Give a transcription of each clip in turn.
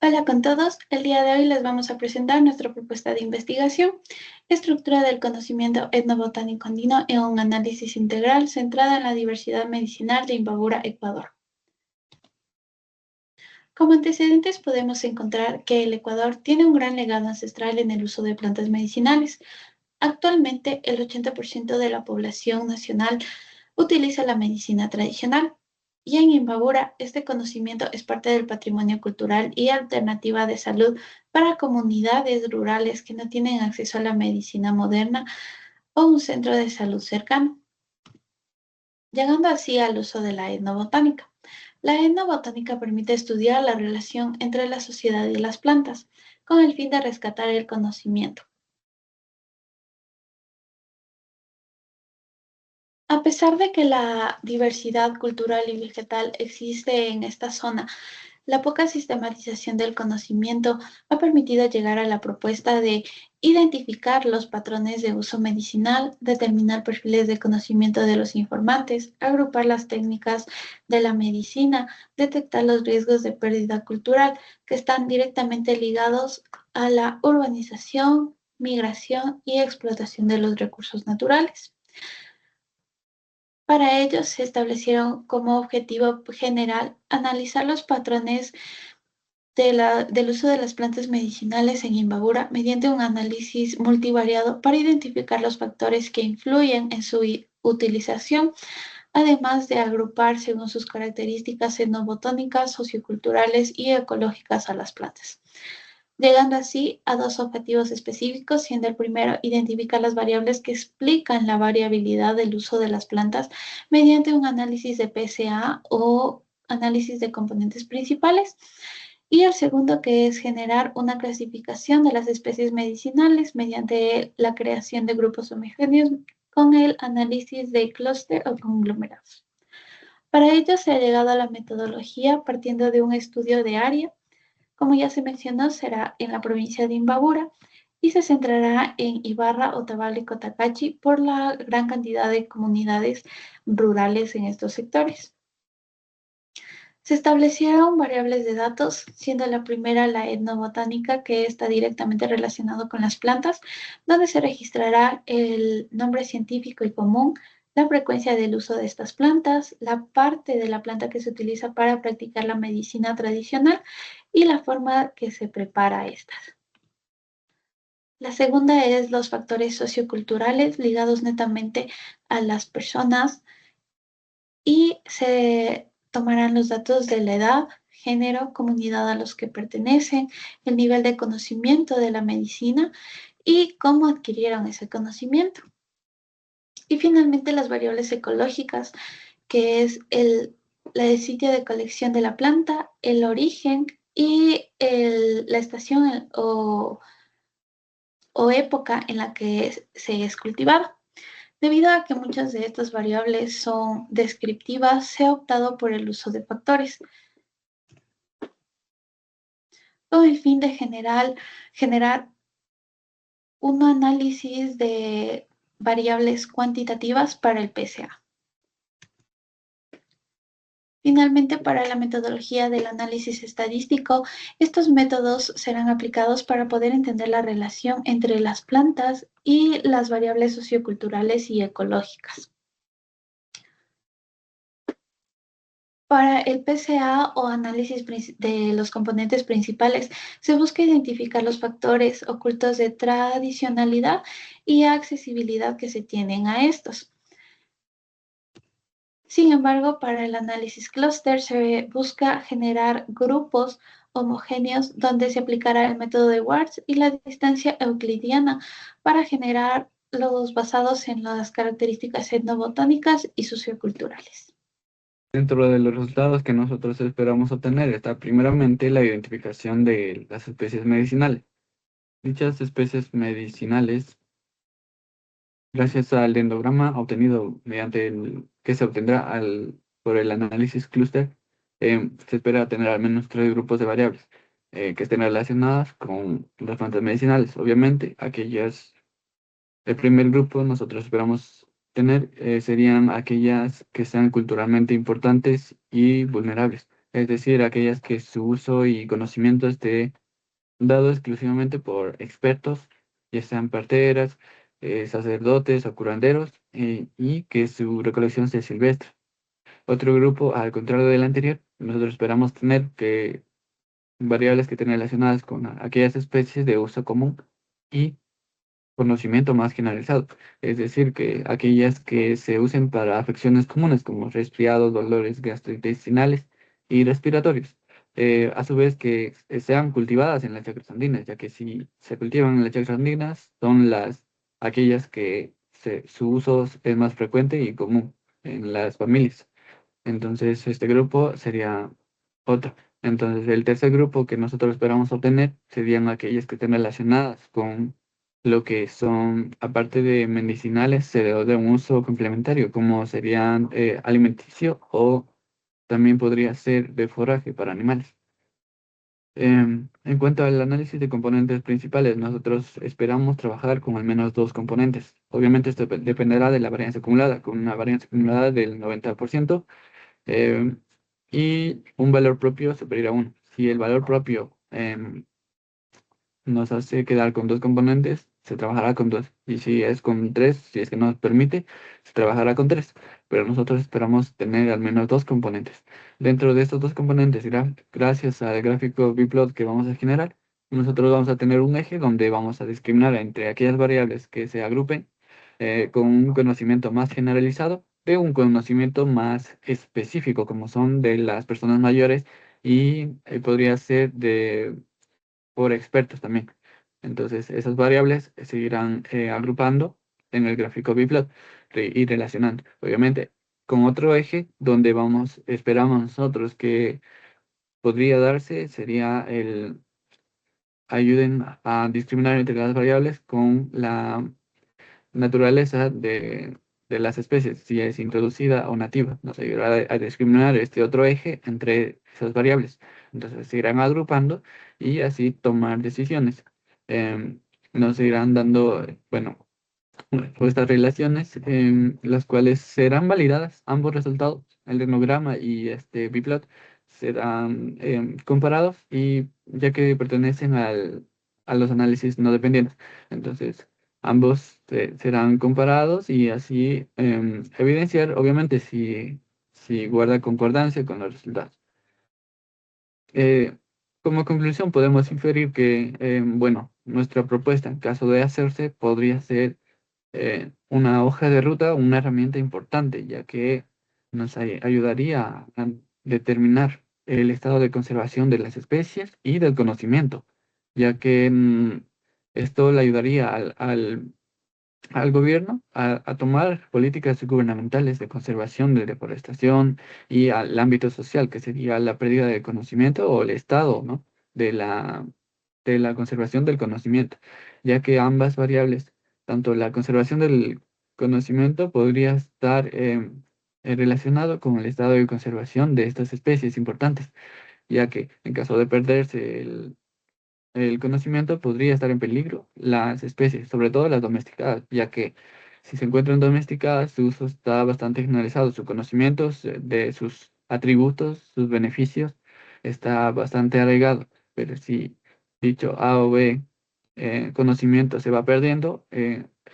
Hola con todos, el día de hoy les vamos a presentar nuestra propuesta de investigación, estructura del conocimiento etnobotánico andino en un análisis integral centrada en la diversidad medicinal de Imbabura, Ecuador. Como antecedentes podemos encontrar que el Ecuador tiene un gran legado ancestral en el uso de plantas medicinales. Actualmente el 80% de la población nacional utiliza la medicina tradicional. Y en Imbabura, este conocimiento es parte del patrimonio cultural y alternativa de salud para comunidades rurales que no tienen acceso a la medicina moderna o un centro de salud cercano, llegando así al uso de la etnobotánica. La etnobotánica permite estudiar la relación entre la sociedad y las plantas, con el fin de rescatar el conocimiento. A pesar de que la diversidad cultural y vegetal existe en esta zona, la poca sistematización del conocimiento ha permitido llegar a la propuesta de identificar los patrones de uso medicinal, determinar perfiles de conocimiento de los informantes, agrupar las técnicas de la medicina, detectar los riesgos de pérdida cultural que están directamente ligados a la urbanización, migración y explotación de los recursos naturales. Para ello se establecieron como objetivo general analizar los patrones del uso de las plantas medicinales en Imbabura mediante un análisis multivariado para identificar los factores que influyen en su utilización, además de agrupar según sus características etnobotánicas, socioculturales y ecológicas a las plantas, llegando así a dos objetivos específicos, siendo el primero identificar las variables que explican la variabilidad del uso de las plantas mediante un análisis de PSA o análisis de componentes principales, y el segundo que es generar una clasificación de las especies medicinales mediante la creación de grupos homogéneos con el análisis de clúster o conglomerados. Para ello se ha llegado a la metodología partiendo de un estudio de área. Como ya se mencionó, será en la provincia de Imbabura y se centrará en Ibarra, Otavalo y Cotacachi por la gran cantidad de comunidades rurales en estos sectores. Se establecieron variables de datos, siendo la primera la etnobotánica, que está directamente relacionado con las plantas, donde se registrará el nombre científico y común, la frecuencia del uso de estas plantas, la parte de la planta que se utiliza para practicar la medicina tradicional y la forma que se prepara estas. La segunda es los factores socioculturales ligados netamente a las personas y se tomarán los datos de la edad, género, comunidad a los que pertenecen, el nivel de conocimiento de la medicina y cómo adquirieron ese conocimiento. Y finalmente las variables ecológicas, que es el sitio de colección de la planta, el origen y la estación o época en la que se es cultivada. Debido a que muchas de estas variables son descriptivas, se ha optado por el uso de factores con el fin de generar un análisis de variables cuantitativas para el PSA. Finalmente, para la metodología del análisis estadístico, estos métodos serán aplicados para poder entender la relación entre las plantas y las variables socioculturales y ecológicas. Para el PCA o análisis de los componentes principales, se busca identificar los factores ocultos de tradicionalidad y accesibilidad que se tienen a estos. Sin embargo, para el análisis clúster se busca generar grupos homogéneos donde se aplicará el método de Warts y la distancia euclidiana para generar los basados en las características etnobotánicas y socioculturales. Dentro de los resultados que nosotros esperamos obtener está primeramente la identificación de las especies medicinales. Dichas especies medicinales, gracias al dendrograma obtenido mediante el que se obtendrá por el análisis clúster, se espera tener al menos tres grupos de variables que estén relacionadas con las plantas medicinales. Obviamente, el primer grupo nosotros esperamos tener serían aquellas que sean culturalmente importantes y vulnerables. es decir, aquellas que su uso y conocimiento esté dado exclusivamente por expertos, ya sean parteras, sacerdotes o curanderos, y que su recolección sea silvestre. Otro grupo, al contrario del anterior, nosotros esperamos tener que variables que estén relacionadas con aquellas especies de uso común y conocimiento más generalizado, es decir, que aquellas que se usen para afecciones comunes como resfriados, dolores gastrointestinales y respiratorios. A su vez que sean cultivadas en las chacras andinas, ya que si se cultivan en las chacras andinas son aquellas que su uso es más frecuente y común en las familias. Entonces, este grupo sería otro. Entonces, el tercer grupo que nosotros esperamos obtener serían aquellas que estén relacionadas con lo que son, aparte de medicinales, de un uso complementario, como serían alimenticio o también podría ser de forraje para animales. En cuanto al análisis de componentes principales, nosotros esperamos trabajar con al menos dos componentes. Obviamente esto dependerá de la varianza acumulada, con una varianza acumulada del 90%, eh, y un valor propio superior a uno. Si el valor propio nos hace quedar con dos componentes, se trabajará con dos. Y si es con tres, si es que nos permite, se trabajará con tres. Pero nosotros esperamos tener al menos dos componentes. Dentro de estos dos componentes, gracias al gráfico biplot que vamos a generar, nosotros vamos a tener un eje donde vamos a discriminar entre aquellas variables que se agrupen con un conocimiento más generalizado de un conocimiento más específico, como son de las personas mayores y podría ser por expertos también. Entonces, esas variables se irán agrupando en el gráfico biplot y relacionando. Obviamente, con otro eje donde esperamos nosotros que podría darse sería ayuden a discriminar entre las variables con la naturaleza de las especies, si es introducida o nativa. Nos ayudará a discriminar este otro eje entre esas variables. Entonces se irán agrupando y así tomar decisiones. Em, Nos irán dando, bueno, estas relaciones, las cuales serán validadas, ambos resultados, el renograma y este biplot, serán comparados y ya que pertenecen a los análisis no dependientes. Entonces, ambos serán comparados y así evidenciar, obviamente, si guarda concordancia con los resultados. Eh, Como conclusión, podemos inferir que, bueno, nuestra propuesta, en caso de hacerse, podría ser una hoja de ruta, una herramienta importante, ya que nos ayudaría a determinar el estado de conservación de las especies y del conocimiento, ya que esto le ayudaría al gobierno a tomar políticas gubernamentales de conservación, de deforestación y al ámbito social, que sería la pérdida de conocimiento o el estado, ¿no? de la, de la conservación del conocimiento, ya que ambas variables, tanto la conservación del conocimiento podría estar relacionado con el estado de conservación de estas especies importantes, ya que en caso de perderse el conocimiento podría estar en peligro las especies, sobre todo las domesticadas, ya que si se encuentran domesticadas, su uso está bastante generalizado, su conocimiento de sus atributos, sus beneficios, está bastante arraigado. Pero si dicho A o B conocimiento se va perdiendo,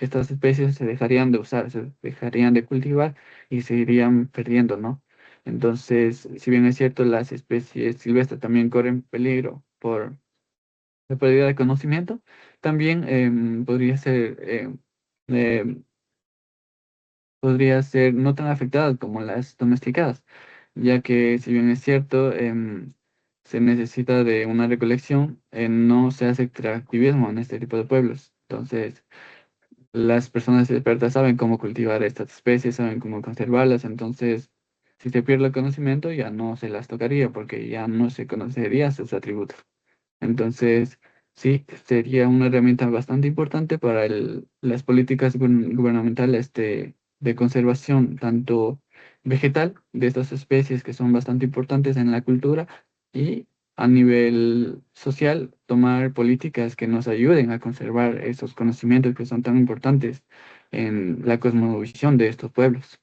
estas especies se dejarían de usar, se dejarían de cultivar y se irían perdiendo, ¿no? Entonces, si bien es cierto, las especies silvestres también corren peligro por la pérdida de conocimiento, también em, podría ser no tan afectadas como las domesticadas, ya que si bien es cierto, se necesita de una recolección, no se hace extractivismo en este tipo de pueblos. Entonces, las personas expertas saben cómo cultivar estas especies, saben cómo conservarlas, entonces, si se pierde el conocimiento, ya no se las tocaría porque ya no se conocería sus atributos. Entonces, sí, sería una herramienta bastante importante para las políticas gubernamentales de conservación, tanto vegetal, de estas especies que son bastante importantes en la cultura, y a nivel social, tomar políticas que nos ayuden a conservar esos conocimientos que son tan importantes en la cosmovisión de estos pueblos.